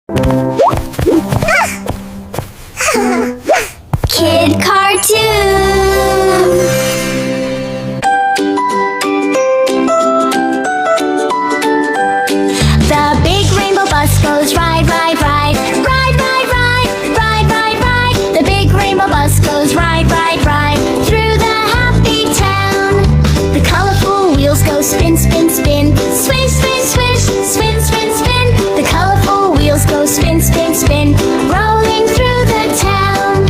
Kid cartoon. The big rainbow bus goes ride, ride, ride. Ride, ride, ride. Ride, ride, ride. The big rainbow bus goes ride, ride, ride. Through the happy town. The colorful wheels go spin, spin, spin. Swish, swish, swish. Spin, spin, spin. The colorful wheels go spin, spin, spin. Rolling through the town.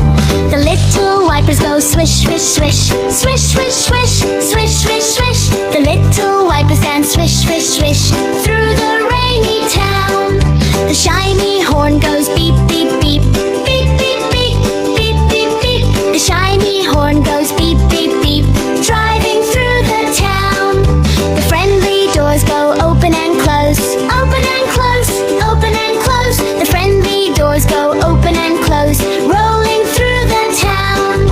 The little wipers go swish, swish, swish. Swish, swish, swish. Swish, swish, swish. The little wipers dance swish, swish, swish. Through the rainy town. The shiny horn goes beep, beep, beep. Beep, beep, beep. Beep, beep, beep. The shiny horn goes beep, beep, beep. Driving through the town. The friendly doors go open and close. Open and close. Open and close. The friendly doors go open and close. Rolling through the town.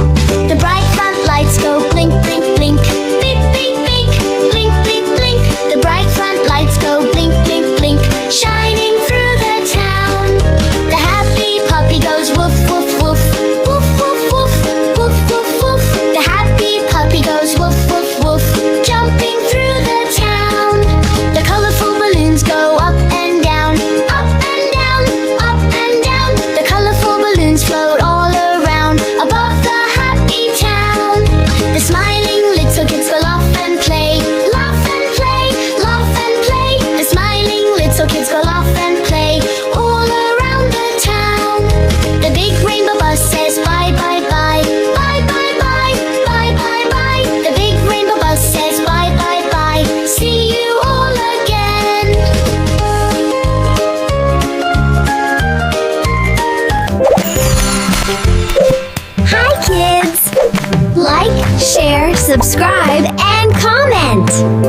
The bright front lights go blink, blink, blink. Blink, blink, blink. Blink, blink, blink. The bright front lights go blink, blink, blink. Shining through the town. The happy puppy goes woof, woof, woof. Woof, woof, woof. Woof, woof, woof. The happy puppy goes woof, woof, woof. Jumping through the town. The colorful balloons go up and down. Up and down. Up and down. The colorful balloons float all around above the happy town. The smiling little kids go laugh and play. Laugh and play. Laugh and play. The smiling little kids go laugh and play all around the town. The big rainbow bus says bye, bye, bye. Bye, bye, bye. Bye, bye, bye. The big rainbow bus says bye, bye, bye. See you all again. Hi kids! Like, share, subscribe, and comment!